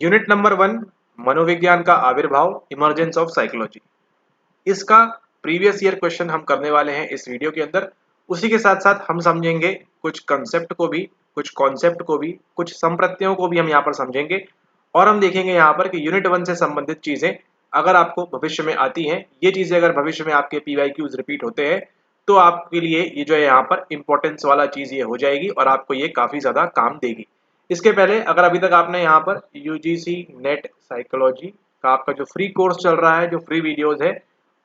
Unit number 1, मनोविज्ञान का आविर्भाव, इमर्जेंस ऑफ साइकोलॉजी। इसका प्रीवियस ईयर क्वेश्चन हम करने वाले हैं इस वीडियो के अंदर। उसी के साथ साथ हम समझेंगे कुछ कंसेप्ट को भी, कुछ कॉन्सेप्ट को भी, कुछ संप्रत्ययों को भी हम यहाँ पर समझेंगे। और हम देखेंगे यहाँ पर कि यूनिट 1 से संबंधित चीजें अगर आपको भविष्य में आती हैं, ये चीजें अगर भविष्य में आपके PYQs रिपीट होते हैं तो आपके लिए ये जो है यहाँ पर इंपॉर्टेंस वाला चीज ये हो जाएगी और आपको ये काफी ज्यादा काम देगी। इसके पहले अगर अभी तक आपने यहाँ पर UGC नेट साइकोलॉजी का आपका जो फ्री कोर्स चल रहा है, जो फ्री वीडियोस है,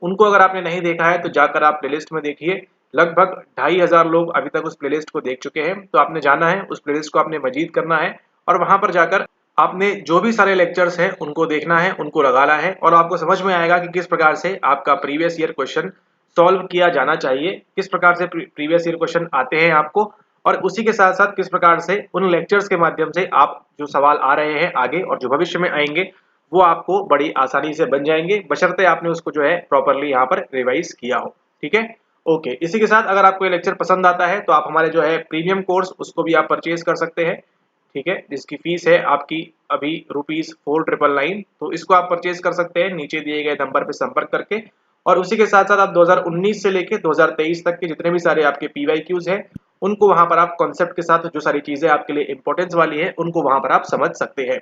उनको अगर आपने नहीं देखा है तो जाकर आप प्लेलिस्ट में देखिए। लगभग 2500 लोग अभी तक उस प्लेलिस्ट को देख चुके हैं। तो आपने जाना है, उस प्लेलिस्ट को आपने मजीद करना है और वहां पर जाकर आपने जो भी सारे लेक्चर्स हैं उनको देखना है, उनको लगाना है और आपको समझ में आएगा कि किस प्रकार से आपका प्रीवियस ईयर क्वेश्चन सॉल्व किया जाना चाहिए, किस प्रकार से प्रीवियस ईयर क्वेश्चन आते हैं आपको, और उसी के साथ साथ किस प्रकार से उन लेक्चर्स के माध्यम से आप जो सवाल आ रहे हैं आगे और जो भविष्य में आएंगे वो आपको बड़ी आसानी से बन जाएंगे, बशर्ते आपने उसको जो है प्रॉपरली यहाँ पर रिवाइज किया हो। ठीक है, ओके। इसी के साथ अगर आपको ये लेक्चर पसंद आता है तो आप हमारे जो है प्रीमियम कोर्स उसको भी आप परचेज कर सकते हैं। ठीक है, जिसकी फीस है आपकी अभी ₹4999, तो इसको आप परचेज कर सकते हैं नीचे दिए गए नंबर पर संपर्क करके। और उसी के साथ साथ आप 2019 से लेके 2023 तक के जितने भी सारे आपके PYQs हैं उनको वहां पर आप कॉन्सेप्ट के साथ जो सारी चीजें आपके लिए इंपॉर्टेंस वाली है उनको वहां पर आप समझ सकते हैं।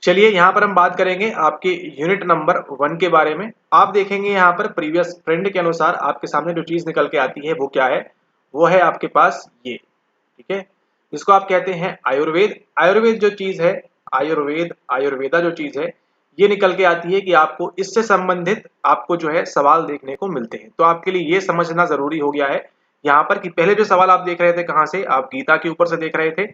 चलिए यहाँ पर हम बात करेंगे आपके यूनिट नंबर 1 के बारे में। आप देखेंगे यहाँ पर प्रीवियस ट्रेंड के अनुसार आपके सामने जो चीज निकल के आती है वो क्या है, वो है आपके पास ये। ठीक है, जिसको आप कहते हैं आयुर्वेद। आयुर्वेद जो चीज है, आयुर्वेदा जो चीज है, ये निकल के आती है कि आपको इससे संबंधित आपको जो है सवाल देखने को मिलते हैं। तो आपके लिए ये समझना जरूरी हो गया है यहाँ पर कि पहले जो सवाल आप देख रहे थे कहाँ से, आप गीता के ऊपर से देख रहे थे।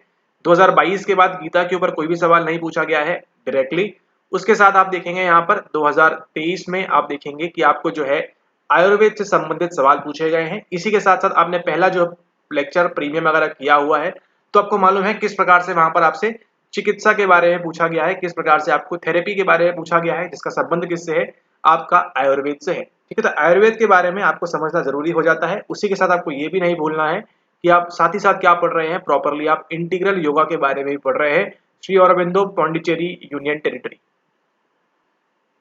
2022 के बाद गीता के ऊपर कोई भी सवाल नहीं पूछा गया है डायरेक्टली। उसके साथ आप देखेंगे यहाँ पर 2023 में आप देखेंगे कि आपको जो है आयुर्वेद से संबंधित सवाल पूछे गए हैं। इसी के साथ साथ आपने पहला जो लेक्चर प्रीमियम अगर किया हुआ है तो आपको मालूम है किस प्रकार से वहां पर आपसे चिकित्सा के बारे में पूछा गया है, किस प्रकार से आपको थेरेपी के बारे में पूछा गया है, जिसका संबंध किससे है, आपका आयुर्वेद से है। ठीक है, तो आयुर्वेद के बारे में आपको समझना जरूरी हो जाता है। उसी के साथ आपको ये भी नहीं भूलना है कि आप साथ ही साथ क्या पढ़ रहे हैं, प्रॉपरली आप इंटीग्रल योगा के बारे में भी पढ़ रहे हैं, श्री अरबिंदो पांडिचेरी यूनियन टेरिटरी।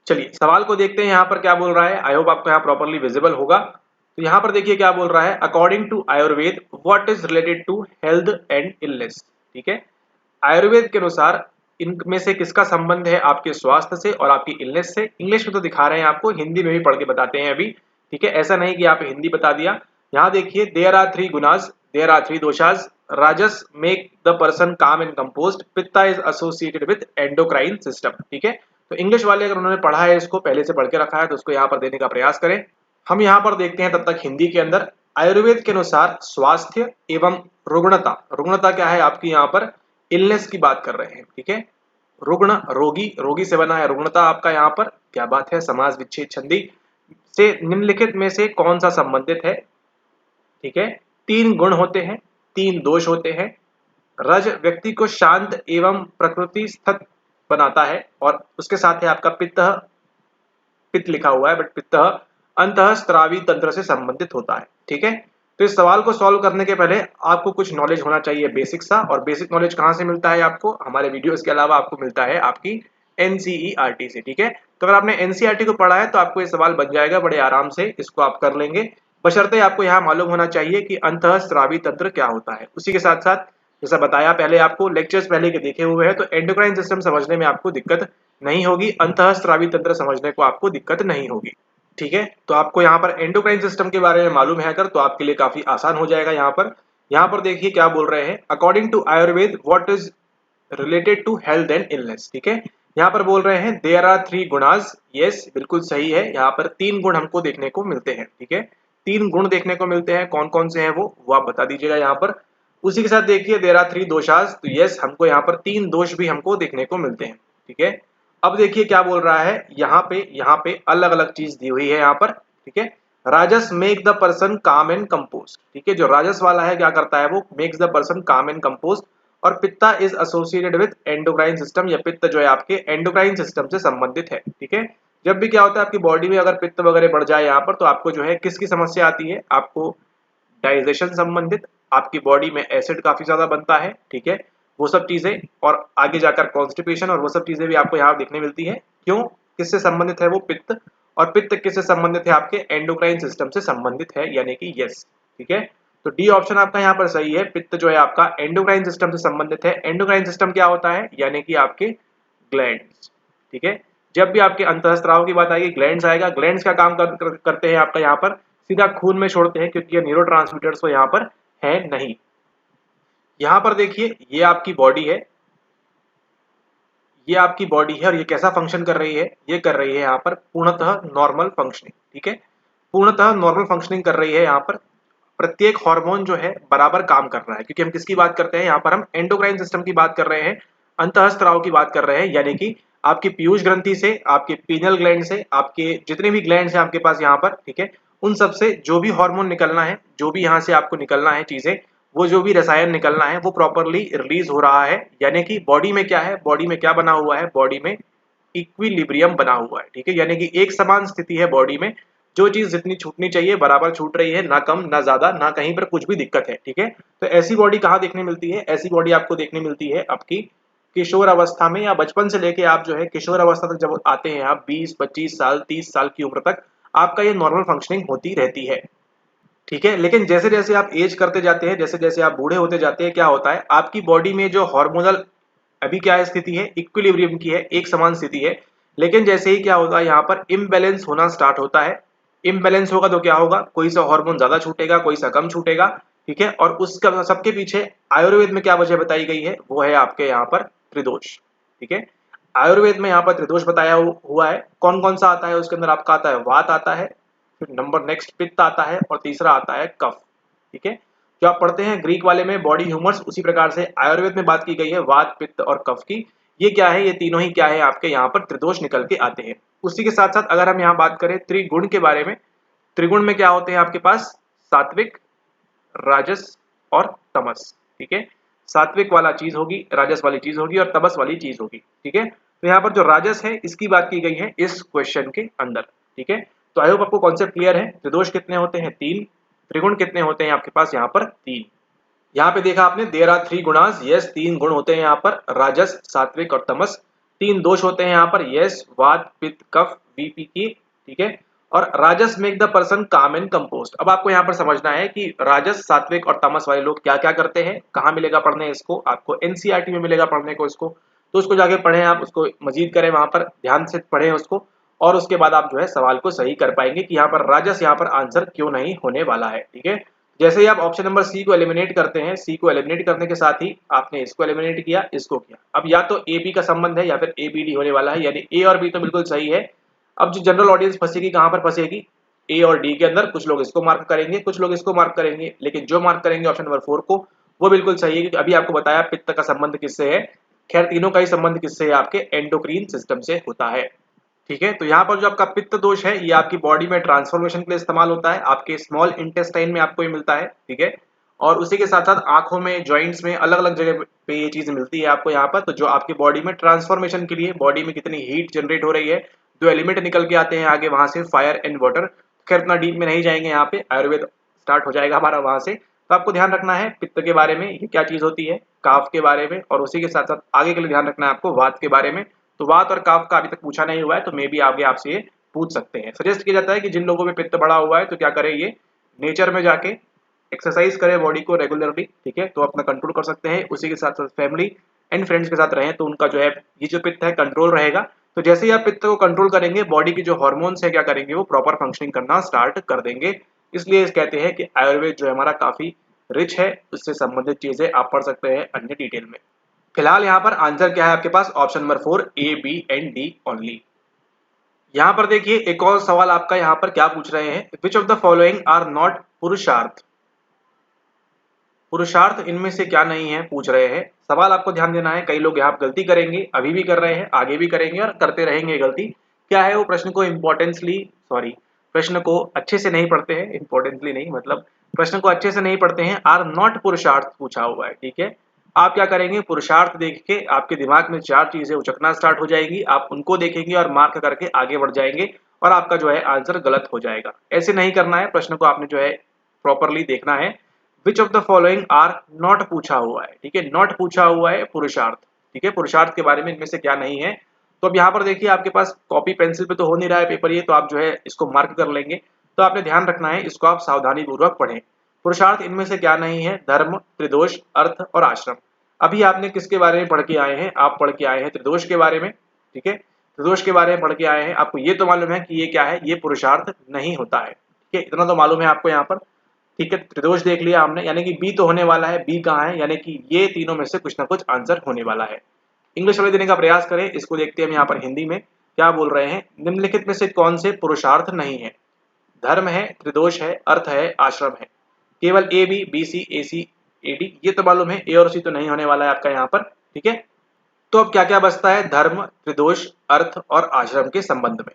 चलिए सवाल को देखते हैं यहाँ पर क्या बोल रहा है। आई होप आपको यहाँ प्रॉपरली विजिबल होगा। तो यहाँ पर देखिए क्या बोल रहा है, according to Ayurveda what is related to health and illness. ठीक है, आयुर्वेद के अनुसार इनमें से किसका संबंध है आपके स्वास्थ्य से और आपकी इलनेस से। इंग्लिश में तो दिखा रहे हैं आपको, हिंदी में भी पढ़ के बताते हैं अभी। ठीक है, ऐसा नहीं कि आप हिंदी बता दिया। यहाँ देखिए, देयर आर 3 गुनास, देयर आर 3 दोषास, rajas make the person calm and composed, pitta is associated with endocrine system. ठीक है, तो इंग्लिश वाले अगर उन्होंने पढ़ा है, इसको पहले से पढ़ के रखा है तो उसको यहाँ पर देने का प्रयास करें। हम यहाँ पर देखते हैं तब तक हिंदी के अंदर। आयुर्वेद के अनुसार स्वास्थ्य एवं रुग्णता, रुग्णता क्या है आपकी यहाँ पर इलनेस की बात कर रहे हैं। ठीक है, रुग्ण रोगी, रोगी से बना है रुग्णता आपका यहाँ पर। क्या बात है, समास विच्छेद संधि से निम्नलिखित में से कौन सा संबंधित है। ठीक है, 3 गुण होते हैं, 3 दोष होते हैं। रज व्यक्ति को शांत एवं प्रकृति स्थित बनाता है और उसके साथ है आपका पित्त, पित्त लिखा हुआ है बट पित्त अंतःस्रावी तंत्र से संबंधित होता है। ठीक है, तो इस सवाल को सॉल्व करने के पहले आपको कुछ नॉलेज होना चाहिए बेसिक सा। और बेसिक नॉलेज कहाँ से मिलता है आपको, हमारे वीडियोस के अलावा आपको मिलता है आपकी NCERT से। ठीक है, तो अगर आपने NCERT को पढ़ा है तो आपको ये सवाल बन जाएगा बड़े आराम से, इसको आप कर लेंगे। बशर्ते आपको यहाँ मालूम होना चाहिए कि अंतःस्रावी तंत्र क्या होता है। उसी के साथ साथ जैसा बताया पहले आपको, लेक्चर्स पहले के देखे हुए हैं, तो एंडोक्राइन सिस्टम समझने में आपको दिक्कत नहीं होगी, अंतःस्रावी तंत्र समझने को आपको दिक्कत नहीं होगी। ठीक है, तो आपको यहाँ पर एंडोक्राइन सिस्टम के बारे में मालूम है अगर, तो आपके लिए काफी आसान हो जाएगा। यहाँ पर देखिए क्या बोल रहे हैं, according to Ayurveda what is related to health and illness. ठीक है, यहाँ पर बोल रहे हैं देयर आर 3 गुणास। यस, बिल्कुल सही है, यहाँ पर 3 गुण हमको देखने को मिलते हैं। ठीक है, 3 गुण देखने को मिलते हैं, कौन कौन से हैं वो आप बता दीजिएगा यहाँ पर। उसी के साथ देखिए देयर आर 3 दोषास, तो यस हमको यहाँ पर 3 दोष भी हमको देखने को मिलते हैं। ठीक है, अब देखिए क्या बोल रहा है, यहाँ पे अलग अलग चीज दी हुई है यहाँ पर। ठीक है, राजस make the person calm and compose. ठीक है, जो राजस वाला है क्या करता है, वो makes the person calm and compose. और pitta is associated with endocrine system, या पित्त जो है आपके एंडोक्राइन सिस्टम से संबंधित है। ठीक है, जब भी क्या होता है आपकी बॉडी में अगर पित्त वगैरह बढ़ जाए यहाँ पर, तो आपको जो है किसकी समस्या आती है, आपको डाइजेशन संबंधित, आपकी बॉडी में एसिड काफी ज्यादा बनता है। ठीक है, वो सब चीजें, और आगे जाकर कॉन्स्टिपेशन और वो सब चीजें भी आपको यहाँ देखने मिलती है। क्यों? किससे संबंधित है वो? पित्त। और पित्त किससे संबंधित है? आपके एंडोक्राइन सिस्टम से संबंधित है, यानी कि यस। ठीक है, तो डी ऑप्शन आपका यहाँ पर सही है। पित्त जो है आपका एंडोक्राइन सिस्टम से संबंधित है। एंडोक्राइन सिस्टम क्या होता है? यानी कि आपके ग्लैंड्स। ठीक है, जब भी आपके अंतःस्राव की बात आएगी ग्लैंड्स आएगा। ग्लैंड्स का काम करते हैं आपका यहाँ पर? सीधा खून में छोड़ते हैं, क्योंकि ये न्यूरोट्रांसमीटर्स तो यहाँ पर है नहीं। यहाँ पर देखिए, ये आपकी बॉडी है, ये आपकी बॉडी है, और ये कैसा फंक्शन कर रही है? ये कर रही है यहाँ पर पूर्णतः नॉर्मल फंक्शनिंग। ठीक है, पूर्णतः नॉर्मल फंक्शनिंग कर रही है। यहाँ पर प्रत्येक हार्मोन जो है बराबर काम कर रहा है, क्योंकि हम किसकी बात करते हैं यहाँ पर? हम एंडोक्राइन सिस्टम की बात कर रहे हैं, अंतःस्राव की बात कर रहे हैं, यानी कि आपकी पीयूष ग्रंथि से, आपके पीनल ग्लैंड से, आपके जितने भी ग्लैंड हैं आपके पास यहाँ पर, ठीक है, उन सब से जो भी हार्मोन निकलना है, जो भी यहाँ से आपको निकलना है चीजें, वो जो भी रसायन निकलना है वो प्रॉपरली रिलीज हो रहा है। यानी कि बॉडी में क्या है? बॉडी में क्या बना हुआ है? बॉडी में इक्विलिब्रियम बना हुआ है। ठीक है, यानी कि एक समान स्थिति है बॉडी में, जो चीज जितनी छूटनी चाहिए बराबर छूट रही है, ना कम ना ज्यादा, ना कहीं पर कुछ भी दिक्कत है। ठीक है, तो ऐसी बॉडी कहाँ देखने मिलती है? ऐसी बॉडी आपको देखने मिलती है आपकी किशोर अवस्था में, या बचपन से लेके आप जो है किशोर अवस्था तक जब आते हैं आप 20-25 साल 30 साल की उम्र तक, आपका ये नॉर्मल फंक्शनिंग होती रहती है। ठीक है, लेकिन जैसे जैसे आप एज करते जाते हैं, जैसे जैसे आप बूढ़े होते जाते हैं, क्या होता है? आपकी बॉडी में जो हार्मोनल अभी क्या है स्थिति है? इक्विलिब्रियम की है, एक समान स्थिति है। लेकिन जैसे ही क्या होगा यहाँ पर इम्बैलेंस होना स्टार्ट होता है। इम्बैलेंस होगा तो क्या होगा? कोई सा हार्मोन ज्यादा छूटेगा, कोई सा कम छूटेगा। ठीक है, और उसका सबके पीछे आयुर्वेद में क्या वजह बताई गई है? वो है आपके यहाँ पर त्रिदोष। ठीक है, आयुर्वेद में यहाँ पर त्रिदोष बताया हुआ है। कौन कौन सा आता है उसके अंदर? आपका आता है वात आता है, फिर नंबर नेक्स्ट पित्त आता है, और तीसरा आता है कफ। ठीक है, जो आप पढ़ते हैं ग्रीक वाले में बॉडी ह्यूमर्स, उसी प्रकार से आयुर्वेद में बात की गई है वात पित्त और कफ की। ये क्या है? ये तीनों ही क्या है? आपके यहाँ पर त्रिदोष निकल के आते हैं। उसी के साथ साथ अगर हम यहाँ बात करें त्रिगुण के बारे में, त्रिगुण में क्या होते हैं आपके पास? सात्विक, राजस और तमस। ठीक है, सात्विक वाला चीज होगी, राजस वाली चीज होगी, और तमस वाली चीज होगी। ठीक है, तो यहाँ पर जो राजस है इसकी बात की गई है इस क्वेश्चन के अंदर। ठीक है, तो आई होप आपको कॉन्सेप्ट क्लियर है। त्रिदोष कितने होते हैं? 3। त्रिगुण कितने होते हैं आपके पास? यहाँ पर 3। यहाँ पे देखा आपने, देयर आर 3 गुणास। यस, 3 गुण होते हैं यहाँ पर, राजस, सात्विक और तमस। 3 दोष होते हैं यहाँ पर, यस, वात पित्त कफ वीपी की। ठीक है, और राजस make the person calm and compost. अब आपको यहाँ पर समझना है कि राजस, सात्विक और तमस वाले लोग क्या क्या करते हैं। कहाँ मिलेगा पढ़ने इसको? आपको एनसीईआरटी में मिलेगा पढ़ने को इसको, तो उसको जाके पढ़ें, आप उसको मजीद करें, वहां पर ध्यान से पढ़ें उसको, और उसके बाद आप जो है सवाल को सही कर पाएंगे कि यहाँ पर राजस यहाँ पर आंसर क्यों नहीं होने वाला है। ठीक है, जैसे ही आप ऑप्शन नंबर सी को एलिमिनेट करते हैं, सी को एलिमिनेट करने के साथ ही आपने इसको एलिमिनेट किया, इसको किया। अब या तो ए बी का संबंध है या फिर ए बी डी होने वाला है, यानी ए और बी तो बिल्कुल सही है। अब जो जनरल ऑडियंस फंसेगी कहाँ पर फंसेगी? ए और डी के अंदर। कुछ लोग इसको मार्क करेंगे, कुछ लोग इसको मार्क करेंगे, लेकिन जो मार्क करेंगे ऑप्शन नंबर 4 को, वो बिल्कुल सही है, क्योंकि अभी आपको बताया पित्त का संबंध किससे है। खैर, तीनों का ही संबंध किससे है? आपके एंडोक्रीन सिस्टम से होता है। ठीक है, तो यहाँ पर जो आपका पित्त दोष है ये आपकी बॉडी में ट्रांसफॉर्मेशन के लिए इस्तेमाल होता है, आपके स्मॉल इंटेस्टाइन में आपको ये मिलता है। ठीक है, और उसी के साथ साथ आंखों में, जॉइंट्स में, अलग अलग जगह पे ये चीज मिलती है आपको यहाँ पर। तो जो आपकी बॉडी में ट्रांसफॉर्मेशन के लिए, बॉडी में कितनी हीट जनरेट हो रही है, जो एलिमेंट निकल के आते हैं आगे वहां से, फायर एंड वाटर। खैर इतना डीप में नहीं जाएंगे, यहाँ पे आयुर्वेद स्टार्ट हो जाएगा हमारा वहां से। तो आपको ध्यान रखना है पित्त के बारे में, ये क्या चीज होती है, काफ के बारे में, और उसी के साथ साथ आगे के लिए ध्यान रखना है आपको वात के बारे में। तो वात और काफ का अभी तक पूछा नहीं हुआ है, तो मे बी आगे आपसे ये पूछ सकते हैं। सजेस्ट किया जाता है कि जिन लोगों में पित्त बढ़ा हुआ है तो क्या करें, ये नेचर में जाके एक्सरसाइज करें बॉडी को रेगुलरली। ठीक है, तो अपना कंट्रोल कर सकते हैं। उसी के साथ साथ फैमिली एंड फ्रेंड्स के साथ रहें, तो उनका जो है ये जो पित्त है कंट्रोल रहेगा। तो जैसे ही आप पित्त को कंट्रोल करेंगे, बॉडी की जो हार्मोन्स है क्या करेंगे, वो प्रॉपर फंक्शनिंग करना स्टार्ट कर देंगे। इसलिए कहते हैं कि आयुर्वेद जो है हमारा काफी रिच है, उससे संबंधित चीजें आप पढ़ सकते हैं अन्य डिटेल में। फिलहाल यहाँ पर आंसर क्या है आपके पास? Option number 4, A B and D only. यहाँ पर देखिए एक और सवाल आपका यहाँ पर क्या पूछ रहे हैं, which of the following are not purushartha. पुरुषार्थ इनमें से क्या नहीं है पूछ रहे हैं। सवाल आपको ध्यान देना है, कई लोग यहाँ गलती करेंगे, अभी भी कर रहे हैं, आगे भी करेंगे और करते रहेंगे गलती। क्या है वो? प्रश्न को प्रश्न को अच्छे से नहीं पढ़ते हैं, इंपॉर्टेंटली नहीं, मतलब प्रश्न को अच्छे से नहीं पढ़ते हैं। आर नॉट पुरुषार्थ पूछा हुआ है। ठीक है, आप क्या करेंगे, पुरुषार्थ देख के आपके दिमाग में 4 चीजें उचकना स्टार्ट हो जाएगी, आप उनको देखेंगे और मार्क करके आगे बढ़ जाएंगे, और आपका जो है आंसर गलत हो जाएगा। ऐसे नहीं करना है, प्रश्न को आपने जो है प्रॉपरली देखना है। Which of the following are not पूछा हुआ है, ठीक है, नॉट पूछा हुआ है पुरुषार्थ, ठीक है, पुरुषार्थ के बारे में इनमें से क्या नहीं है। तो अब यहाँ पर देखिए आपके पास कॉपी पेंसिल पे तो हो नहीं रहा है पेपर ये, तो आप जो है इसको मार्क कर लेंगे। तो आपने ध्यान रखना है, इसको आप सावधानी पूर्वक पढ़ें। पुरुषार्थ इनमें से क्या नहीं है, धर्म, त्रिदोष, अर्थ और आश्रम। अभी आपने किसके बारे में पढ़ के आए हैं, आप पढ़ के आए हैं त्रिदोष के बारे में, ठीक है, त्रिदोष के बारे में पढ़ के आए हैं। आपको ये तो मालूम है कि ये क्या है, ये पुरुषार्थ नहीं होता है, ठीक है, इतना तो मालूम है आपको यहाँ पर, ठीक है। त्रिदोष देख लिया हमने, यानी कि बी तो होने वाला है, बी कहाँ है, यानी कि ये तीनों में से कुछ ना कुछ आंसर होने वाला है। इंग्लिश वाले देने का प्रयास करें, इसको देखते हैं हम यहाँ पर हिंदी में क्या बोल रहे हैं। निम्नलिखित में से कौन से पुरुषार्थ नहीं है, धर्म है, त्रिदोष है, अर्थ है, आश्रम है। केवल A B, B C, A C, A D ये तो मालूम है, ए और सी तो नहीं होने वाला है आपका यहाँ पर, ठीक है। तो अब क्या क्या बचता है, धर्म, त्रिदोष, अर्थ और आश्रम के संबंध में।